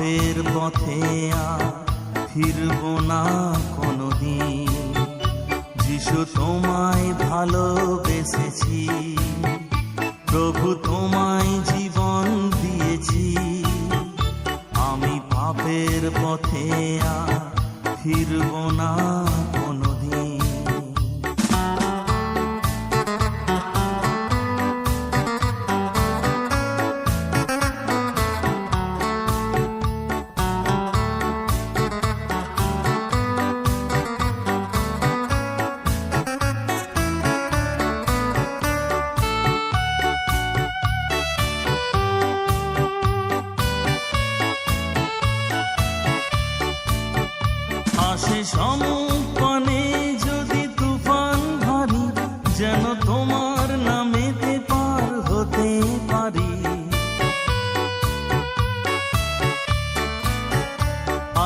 পাপের পথে আর ফিরব না কোনোদিন। যিশু তোমায় ভালোবেসেছি, প্রভু তোমায় জীবন দিয়েছি। আমি পাপের পথে আর ফিরব না কোনোদিন। আসে সমুপনে যদি তুফান ভারী, যেন তোমার নামেতে পার হতে পারি।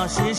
আসে